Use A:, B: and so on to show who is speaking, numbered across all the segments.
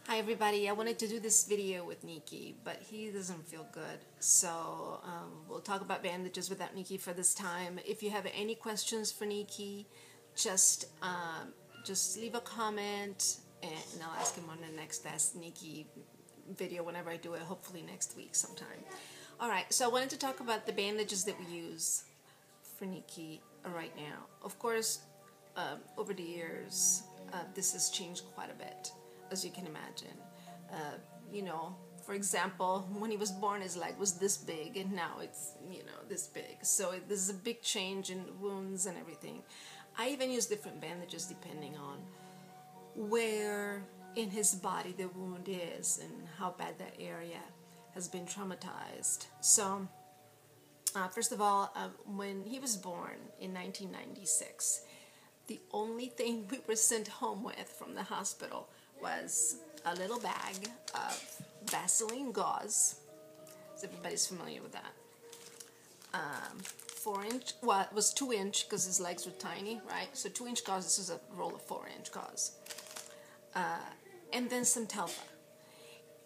A: Hi everybody, I wanted to do this video with Nicky, but he doesn't feel good. So we'll talk about bandages without Nicky for this time. If you have any questions for Nicky, just leave a comment and I'll ask him on the next Ask Nicky video whenever I do it, hopefully next week sometime. Alright, so I wanted to talk about the bandages that we use for Nicky right now. Of course, over the years, this has changed quite a bit, as you can imagine. For example, when he was born, his leg was this big, and now it's, this big. So there's a big change in wounds and everything. I even use different bandages depending on where in his body the wound is and how bad that area has been traumatized. So, first of all, when he was born in 1996, the only thing we were sent home with from the hospital was a little bag of Vaseline gauze. So everybody's familiar with that. 4-inch, well, it was 2-inch because his legs were tiny, right? So 2-inch gauze, this is a roll of 4-inch gauze. And then some Telfa.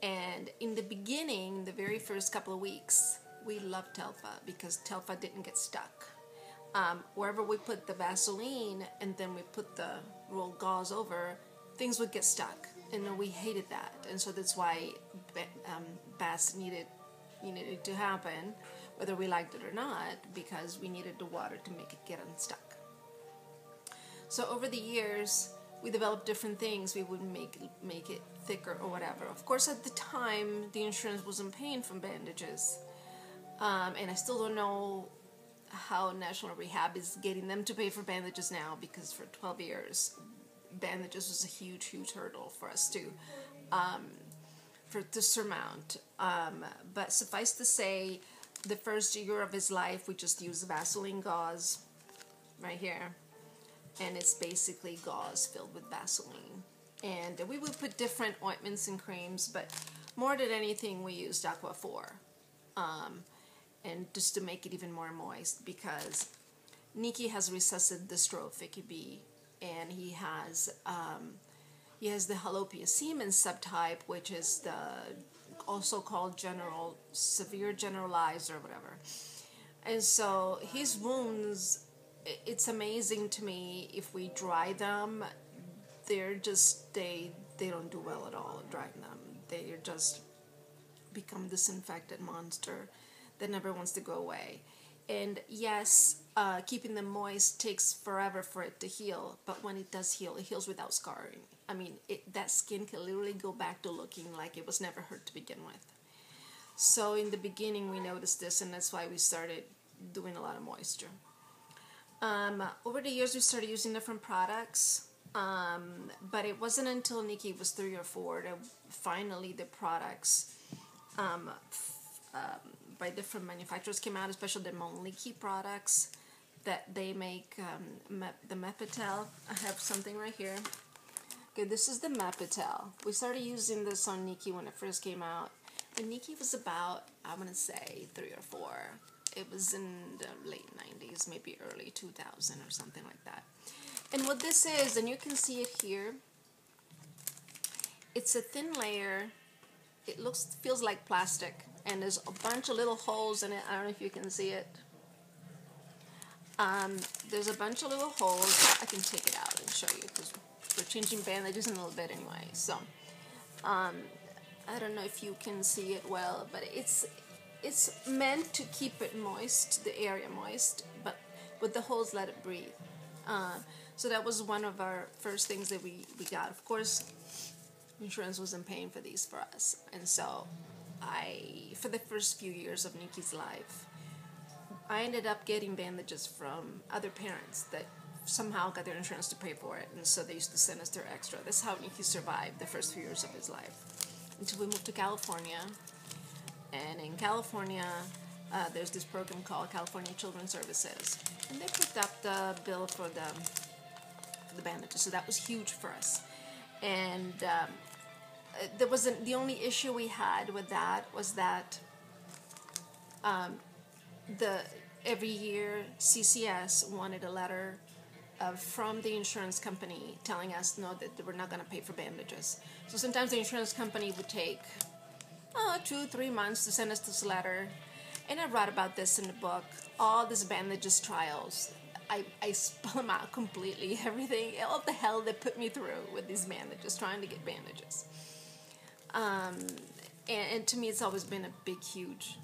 A: And in the beginning, the very first couple of weeks, we loved Telfa because Telfa didn't get stuck. Wherever we put the Vaseline and then we put the rolled gauze over, things would get stuck, and we hated that, and so that's why baths needed to happen, whether we liked it or not, because we needed the water to make it get unstuck. So over the years, we developed different things. We would make it thicker or whatever. Of course, at the time, the insurance wasn't paying for bandages, and I still don't know how National Rehab is getting them to pay for bandages now, because for 12 years, bandages was a huge hurdle for us to surmount. But suffice to say, the first year of his life, we just used Vaseline gauze right here, and it's basically gauze filled with Vaseline. And we would put different ointments and creams, but more than anything, we used Aqua 4. And just to make it even more moist, because Nicky has Recessive Dystrophic, and he has the Halopius Siemens subtype, which is also called severe generalized or whatever. And so his wounds, it's amazing to me, if we dry them, they don't do well at all at drying them. They just become this infected monster that never wants to go away. And yes, keeping them moist takes forever for it to heal, but when it does heal, it heals without scarring. I mean, that skin can literally go back to looking like it was never hurt to begin with. So in the beginning, we noticed this, and that's why we started doing a lot of moisture. Over the years, we started using different products, but it wasn't until Nicky was 3 or 4 that finally the products by different manufacturers came out, especially the Nicky products that they make, the Mepitel. I have something right here. Okay, this is the Mepitel. We started using this on Nicky when it first came out. And Nicky was about, I want to say, 3 or 4. It was in the late 90s, maybe early 2000 or something like that. And what this is, and you can see it here, it's a thin layer. It feels like plastic, and there's a bunch of little holes in it. I don't know if you can see it. There's a bunch of little holes. I can take it out and show you, because we're changing bandages in a little bit anyway. So, I don't know if you can see it well, but it's meant to keep it moist, the area moist, but with the holes, let it breathe. So that was one of our first things that we got. Of course, insurance wasn't paying for these for us, and so for the first few years of Nicky's life, I ended up getting bandages from other parents that somehow got their insurance to pay for it, and so they used to send us their extra. That's how Nicky survived the first few years of his life, until we moved to California. And in California, there's this program called California Children's Services, and they picked up the bill for the bandages, so that was huge for us. And the only issue we had with that was that every year CCS wanted a letter from the insurance company telling us no, that we're not going to pay for bandages. So sometimes the insurance company would take 2-3 months to send us this letter. And I wrote about this in the book, all these bandages trials. I spell them out completely, everything, all the hell they put me through with these bandages, trying to get bandages. And to me, it's always been a big, huge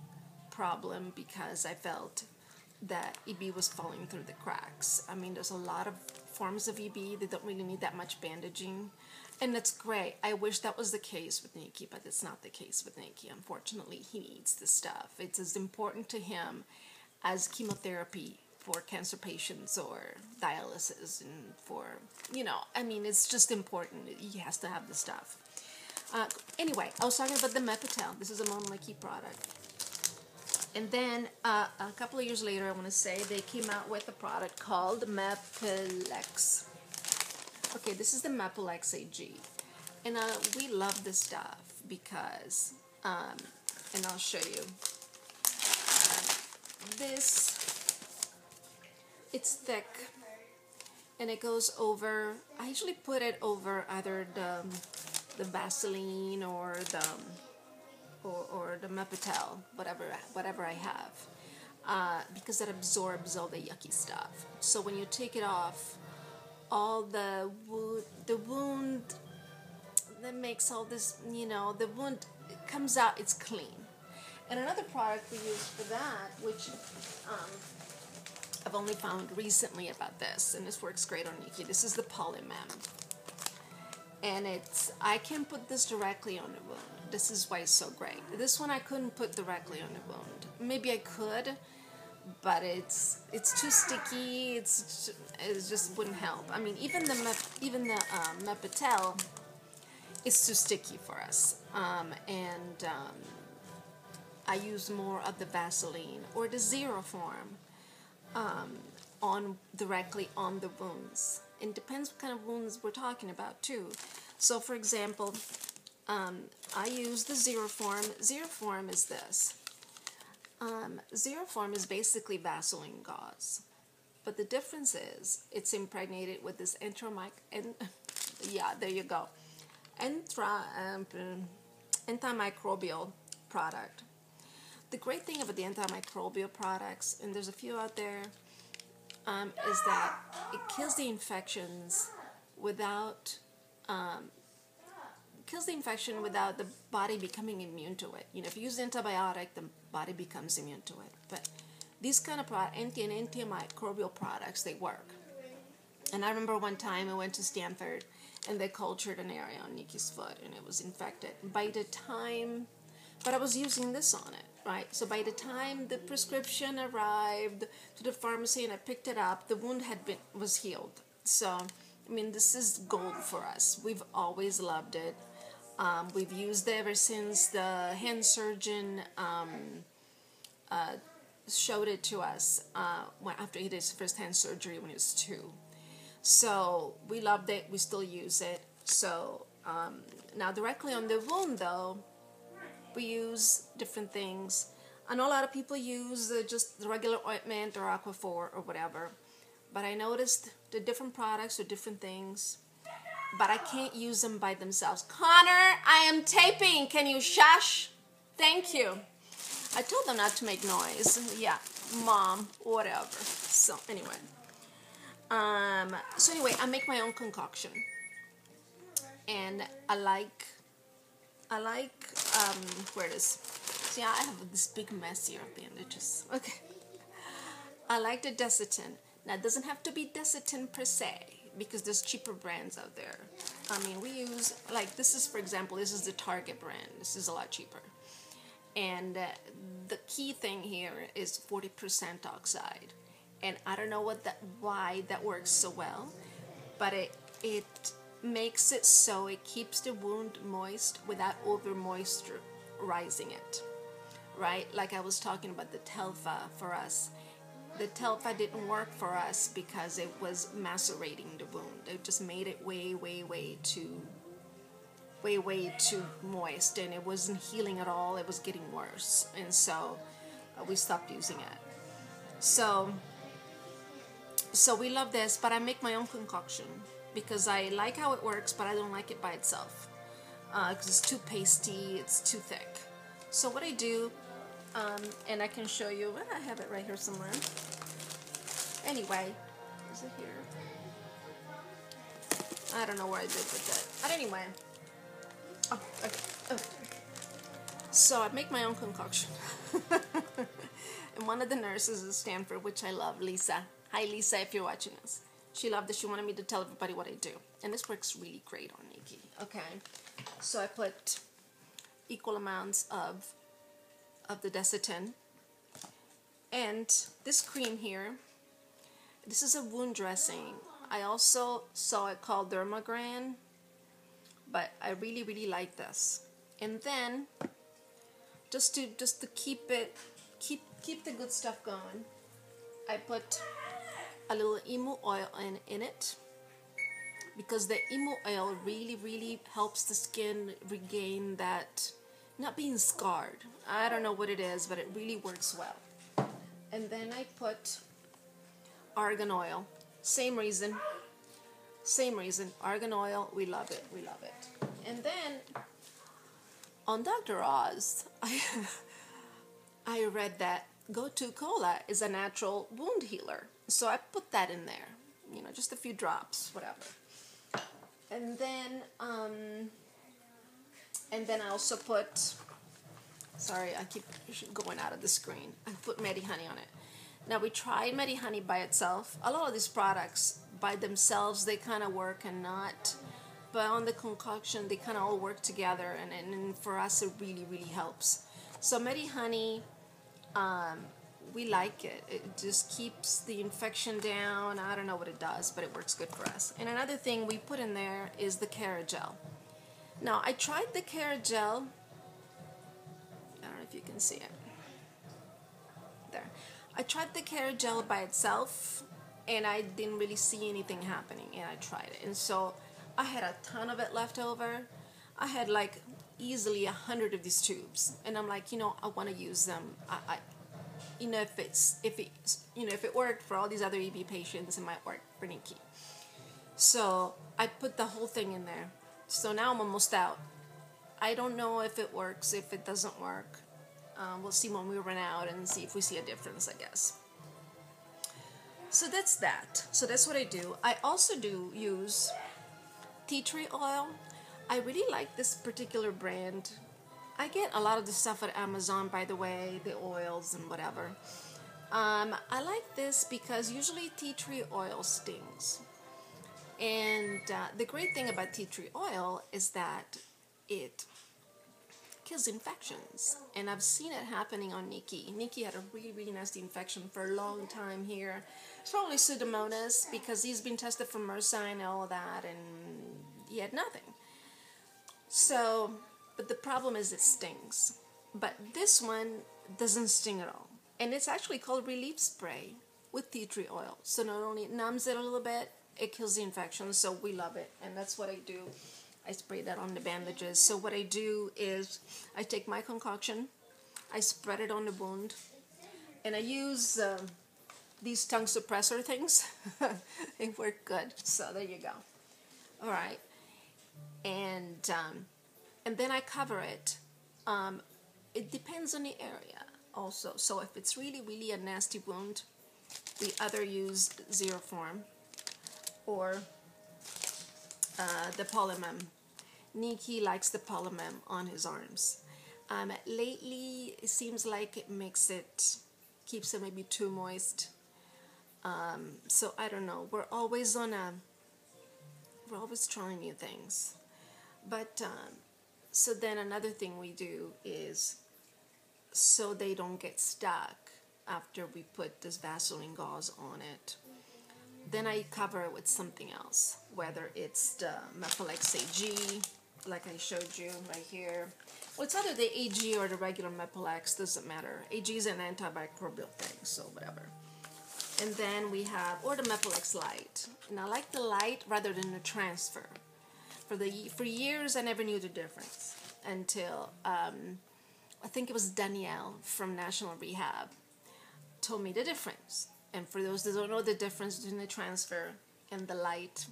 A: problem because I felt that EB was falling through the cracks. I mean, there's a lot of forms of EB that don't really need that much bandaging, and that's great. I wish that was the case with Nicky, but it's not the case with Nicky. Unfortunately, he needs this stuff. It's as important to him as chemotherapy for cancer patients or dialysis, and for, I mean, it's just important. He has to have the stuff. Anyway, I was talking about the Mepitel. This is a Mom Nicky product. And then a couple of years later, I want to say, they came out with a product called Mepilex. Okay, this is the Mepilex AG. And we love this stuff because, and I'll show you. It's thick. And it goes over, I usually put it over either the Vaseline or the Mepitel, whatever I have, because it absorbs all the yucky stuff. So when you take it off, all the wound that makes all this, the wound comes out, it's clean. And another product we use for that, which I've only found recently about this, and this works great on Nicky. This is the Polymem. And I can put this directly on the wound. This is why it's so great. This one I couldn't put directly on the wound. Maybe I could, but it's too sticky. It just wouldn't help. I mean, even the Mepitel is too sticky for us. I use more of the Vaseline or the Zero form directly on the wounds. It depends what kind of wounds we're talking about too. So for example, I use the Zero form. Zero form is this. Zero form is basically Vaseline gauze, but the difference is it's impregnated with this antimicrobial product. The great thing about the antimicrobial products, and there's a few out there, is that it kills the infections without the body becoming immune to it. If you use antibiotic, the body becomes immune to it. But these kind of antimicrobial products, they work. And I remember one time I went to Stanford and they cultured an area on Nicky's foot and it was infected. But I was using this on it, right? So by the time the prescription arrived to the pharmacy and I picked it up, the wound was healed. So, I mean, this is gold for us. We've always loved it. We've used it ever since the hand surgeon showed it to us after he did his first hand surgery when he was 2. So we loved it. We still use it. So now directly on the wound, though, we use different things. I know a lot of people use just the regular ointment or Aquaphor or whatever, but I noticed the different products are different things, but I can't use them by themselves. Connor, I am taping. Can you shush? Thank you. I told them not to make noise. Yeah, Mom, whatever. So anyway, I make my own concoction, and I like where it is. See, I have this big mess here of bandages. Okay. I like the Desitin. Now, it doesn't have to be Desitin per se, because there's cheaper brands out there. I mean, we use, this is, for example, this is the Target brand. This is a lot cheaper. And the key thing here is 40% oxide. And I don't know why that works so well, but it makes it so it keeps the wound moist without over moisturizing it, right? Like I was talking about the Telfa for us. The Telfa didn't work for us because it was macerating the wound. It just made it way too moist, and it wasn't healing at all. It was getting worse, and so we stopped using it. So So we love this, but I make my own concoction because I like how it works, but I don't like it by itself because it's too pasty, it's too thick. So what I do, and I can show you, I have it right here somewhere. Anyway, is it here? I don't know where I did with it. But anyway, oh, okay. Oh. So I make my own concoction. And one of the nurses at Stanford, which I love, Lisa. Hi, Lisa, if you're watching this. She loved it. She wanted me to tell everybody what I do. And this works really great on Nicky. Okay. So I put equal amounts of the Desitin. And this cream here, this is a wound dressing. I also saw it called Dermagran, but I really, really like this. And then, just to keep the good stuff going, I put a little emu oil in it, because the emu oil really, really helps the skin regain that, not being scarred. I don't know what it is, but it really works well. And then I put argan oil. Same reason. Argan oil, we love it. And then on Dr. Oz, I read that Gotu Cola is a natural wound healer. So I put that in there, you know, just a few drops, whatever. And then I also put, sorry, I keep going out of the screen. I put Medi Honey on it. Now we tried Medi Honey by itself. A lot of these products by themselves, they kind of work and not. But on the concoction, they kind of all work together, and for us, it really, really helps. So Medi Honey, we like it. It just keeps the infection down. I don't know what it does, but it works good for us. And another thing we put in there is the Caragel. Now, I tried the Caragel. I don't know if you can see it. There. I tried the Caragel by itself, and I didn't really see anything happening, and I tried it. And so I had a ton of it left over. I had like easily 100 of these tubes, and I'm like, you know, I want to use them. You know, if it worked for all these other EB patients, it might work for Nicky. So I put the whole thing in there. So now I'm almost out. I don't know if it works, if it doesn't work. We'll see when we run out and see if we see a difference, I guess. So that's that. So that's what I do. I also do use tea tree oil. I really like this particular brand. I get a lot of the stuff at Amazon, by the way, the oils and whatever. I like this because usually tea tree oil stings. And the great thing about tea tree oil is that it kills infections. And I've seen it happening on Nicky. Nicky had a really, really nasty infection for a long time here. It's probably Pseudomonas because he's been tested for MRSA and all of that, and he had nothing. So, but the problem is it stings. But this one doesn't sting at all. And it's actually called Relief Spray with tea tree oil. So not only it numbs it a little bit, it kills the infection. So we love it. And that's what I do. I spray that on the bandages. So what I do is I take my concoction, I spread it on the wound, and I use these tongue suppressor things. They work good. So there you go. All right. And then I cover it. It depends on the area also. So if it's really, really a nasty wound, we either use Zeroform or the Polymem. Nicky likes the Polymem on his arms. Lately, it seems like it keeps it maybe too moist. So I don't know. We're always trying new things. But so then another thing we do is, so they don't get stuck after we put this Vaseline gauze on it, then I cover it with something else, whether it's the Mepilex AG, like I showed you right here. Well, it's either the AG or the regular Mepilex, doesn't matter. AG is an antimicrobial thing, so whatever. And then we have, or the Mepilex Light. And I like the light rather than the transfer. For years, I never knew the difference until I think it was Danielle from National Rehab told me the difference. And for those that don't know the difference between the transfer and the light,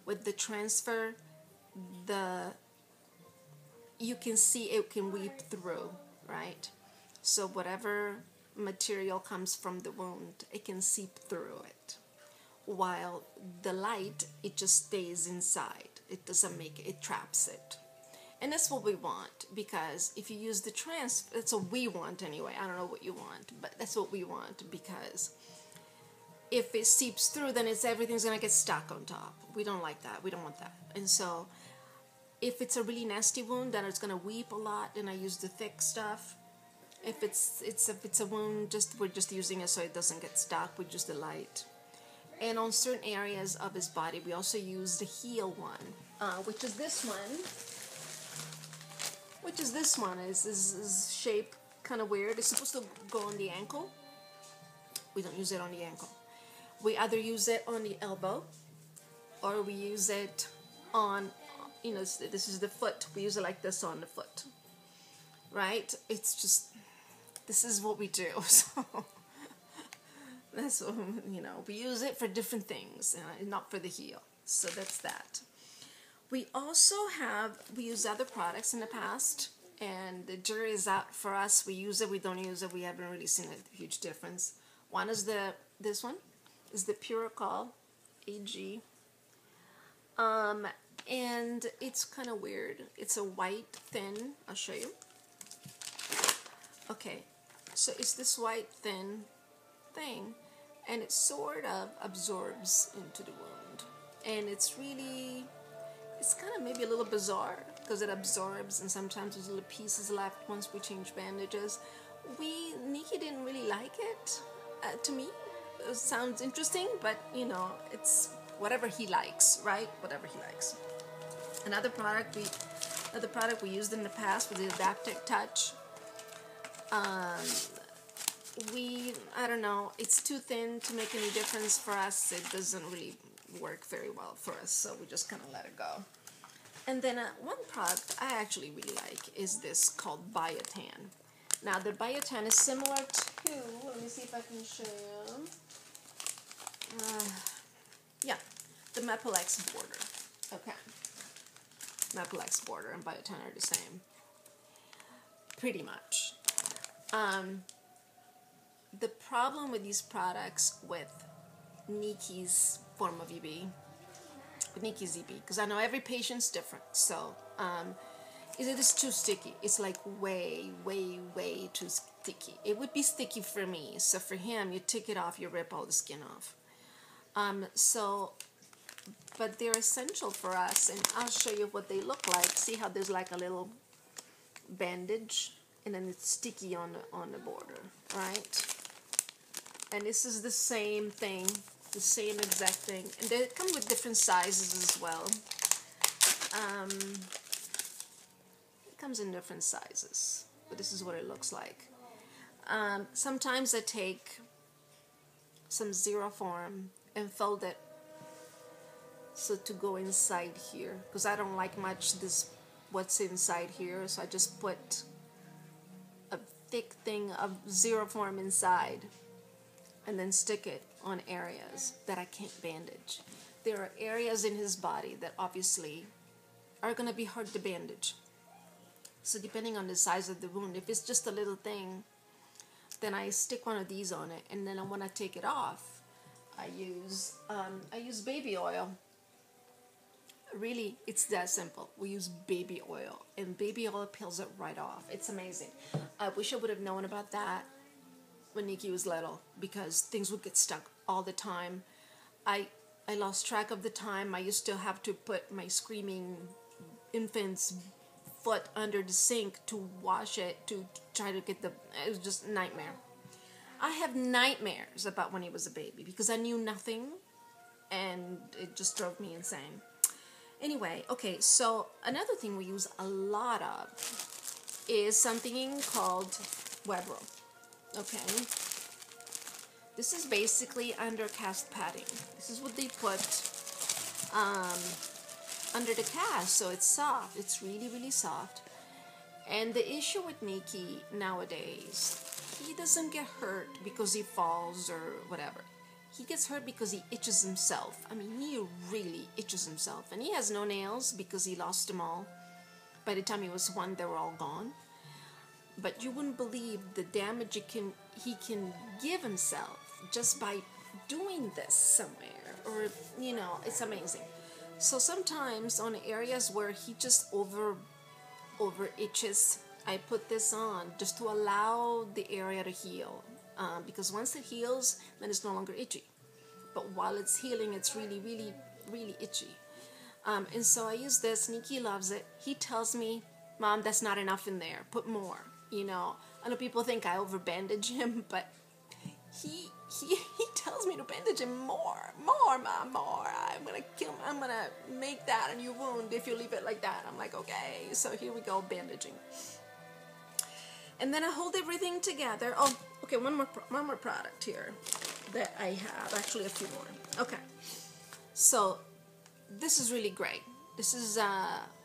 A: with the transfer, you can see it can weep through, right? So whatever material comes from the wound, it can seep through it. While the light, it just stays inside. It doesn't make it, it traps it. And that's what we want, because if you use the that's what we want anyway. I don't know what you want, but that's what we want, because if it seeps through, then everything's gonna get stuck on top. We don't like that. We don't want that. And so if it's a really nasty wound, then it's gonna weep a lot, and I use the thick stuff. If it's a wound, we're just using it so it doesn't get stuck. We use the light. And on certain areas of his body, we also use the heel one, which is this one. Is shaped kind of weird. It's supposed to go on the ankle. We don't use it on the ankle. We either use it on the elbow, or we use it on, this is the foot. We use it like this on the foot, right? It's just, this is what we do. So that's what, we use it for different things, not for the heel. So that's that. We also we used other products in the past, and the jury is out for us. We use it, we don't use it. We haven't really seen a huge difference. One is this one is the Puricol AG. And it's kind of weird. It's a white thin, I'll show you. Okay, so it's this white thin thing, and it sort of absorbs into the wound. And it's kind of maybe a little bizarre, because it absorbs, and sometimes there's little pieces left once we change bandages. Nicky didn't really like it. To me, it sounds interesting, but it's whatever he likes, right? Whatever he likes. Another product we used in the past was the Adaptic Touch. I don't know, it's too thin to make any difference for us. It doesn't really work very well for us, so we just kind of let it go. And then one product I actually really like is this called Biotan. Now the Biotan is similar to, let me see if I can show you. Yeah, the Mepilex border. Okay. Mepilex border and Biotan are the same. Pretty much. The problem with these products with Nicky's form of EB, with Nicky's EB, because I know every patient's different, so it is too sticky. It's like way, way, way too sticky. It would be sticky for me, so for him, you take it off, you rip all the skin off. But they're essential for us, and I'll show you what they look like. See how there's like a little bandage, and then it's sticky on the border, right? And this is the same thing, the same exact thing, and they come with different sizes as well. It comes in different sizes, but this is what it looks like. Sometimes I take some Zeroform and fold it so to go inside here, because I don't like much what's inside here, so I just put a thick thing of Zeroform inside and then stick it on areas that I can't bandage. There are areas in his body that obviously are going to be hard to bandage. So depending on the size of the wound, if it's just a little thing, then I stick one of these on it, and then when I take it off, I use baby oil. Really, it's that simple. We use baby oil, and baby oil peels it right off. It's amazing. I wish I would have known about that when Nicky was little, because things would get stuck all the time. I lost track of the time. I used to have to put my screaming infant's foot under the sink to wash it, to try to get it was just a nightmare. I have nightmares about when he was a baby, because I knew nothing, and it just drove me insane. Anyway, okay, so another thing we use a lot of is something called web rope. Okay, this is basically undercast padding. This is what they put under the cast, so it's soft. It's really, really soft. And the issue with Nicky nowadays he doesn't get hurt because he falls or whatever. He gets hurt because he itches himself. I mean, he really itches himself. And he has no nails because he lost them all. By the time he was 1, they were all gone. But you wouldn't believe the damage he can give himself just by doing this somewhere. Or, you know, it's amazing. So sometimes on areas where he just over itches, I put this on just to allow the area to heal. Because once it heals, then it's no longer itchy. But while it's healing, it's really, really, really itchy. And so I use this. Nicky loves it. He tells me, Mom, that's not enough in there. Put more. You know, I know people think I over bandage him, but he tells me to bandage him more, Mom, more. I'm gonna make that a new wound if you leave it like that. I'm like, okay. So here we go, bandaging. And then I hold everything together. Oh, okay, one more product here that I have. Actually, a few more. Okay. So this is really great. This is,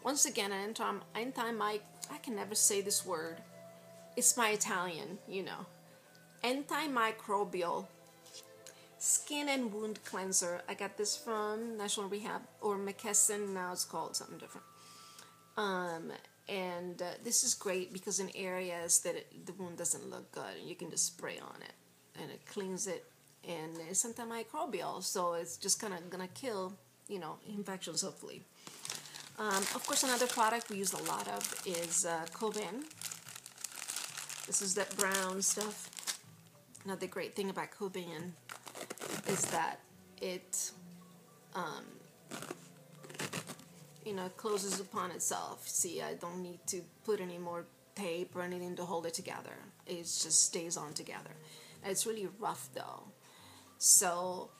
A: once again, an I can never say this word. It's my Italian, you know. Antimicrobial skin and wound cleanser. I got this from National Rehab, or McKesson, now it's called something different. And this is great because in areas that the wound doesn't look good, you can just spray on it and it cleans it, and it's antimicrobial, so it's just kind of gonna kill, you know, infections hopefully. Of course, another product we use a lot of is Coban. This is that brown stuff. Another great thing about Coban is that it you know, it closes upon itself. See, I don't need to put any more tape or anything to hold it together. It just stays on together. It's really rough though. So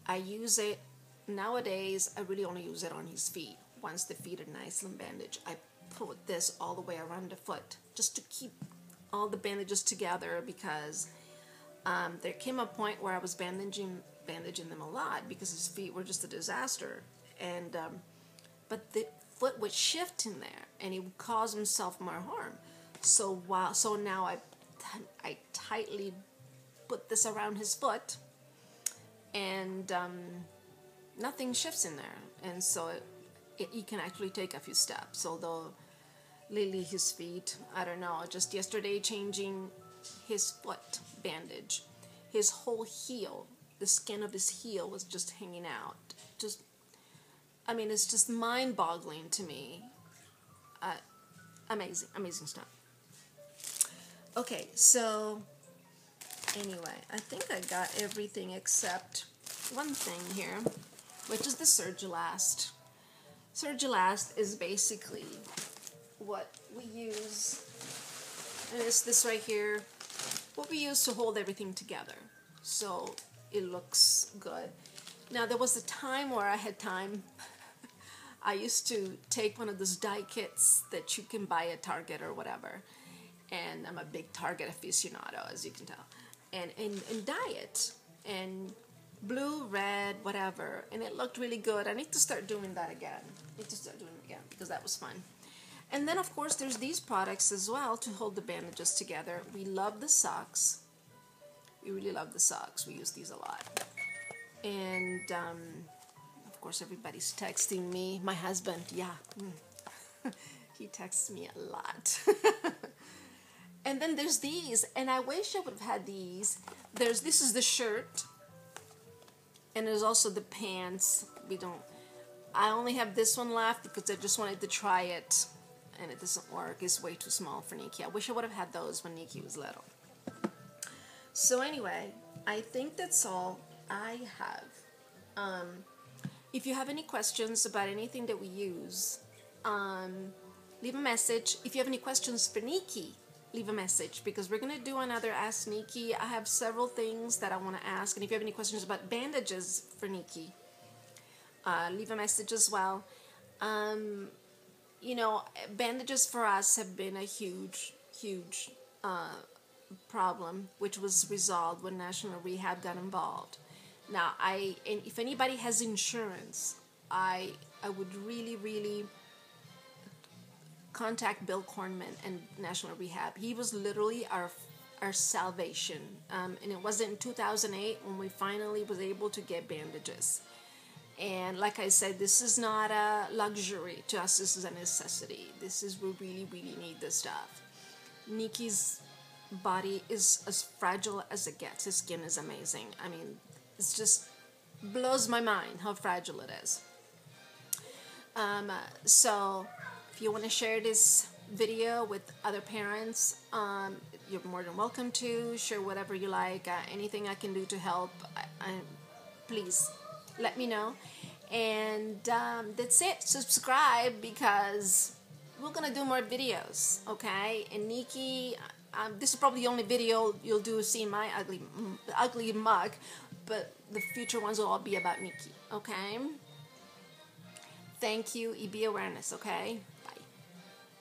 A: I use it, nowadays I really only use it on his feet. Once the feet are nicely bandaged, I put this all the way around the foot just to keep all the bandages together, because there came a point where I was bandaging them a lot because his feet were just a disaster. And but the foot would shift in there, and he would cause himself more harm. So now I tightly put this around his foot, and nothing shifts in there, and so he can actually take a few steps. Although lately his feet, I don't know, just yesterday changing his foot bandage, his whole heel, the skin of his heel was just hanging out. Just, I mean, it's just mind-boggling to me. Amazing stuff. Okay, so anyway, I think I got everything except one thing here, which is the Surgilast. Surgilast is basically what we use, and it's this right here, what we use to hold everything together so it looks good. Now, there was a time where I had time. I used to take one of those dye kits that you can buy at Target or whatever, and I'm a big Target aficionado, as you can tell, and dye it, and blue, red, whatever, and it looked really good. I need to start doing that again. Because that was fun. And then, of course, there's these products as well to hold the bandages together. We love the socks. We really love the socks. We use these a lot. And, of course, everybody's texting me. My husband, yeah. He texts me a lot. And then there's these. And I wish I would have had these. This is the shirt. And there's also the pants. I only have this one left because I just wanted to try it. And it doesn't work. It's way too small for Nicky. I wish I would have had those when Nicky was little. So anyway, I think that's all I have. If you have any questions about anything that we use, leave a message. If you have any questions for Nicky, leave a message, because we're going to do another Ask Nicky. I have several things that I want to ask. And if you have any questions about bandages for Nicky, leave a message as well. You know, bandages for us have been a huge problem, which was resolved when National Rehab got involved. Now, and if anybody has insurance, I would really contact Bill Kornman and National Rehab. He was literally our our salvation. And it wasn't in 2008 when we finally was able to get bandages. And like I said, this is not a luxury to us, this is a necessity. This is, we really, really need this stuff. Nicky's body is as fragile as it gets. His skin is amazing. I mean, it's just blows my mind how fragile it is. So if you want to share this video with other parents, you're more than welcome to share whatever you like. Anything I can do to help, please let me know. And that's it. Subscribe, because we're gonna do more videos, okay? And Nicky, this is probably the only video you'll do seeing my ugly mug, but the future ones will all be about Nicky, okay? Thank you, EB awareness, okay?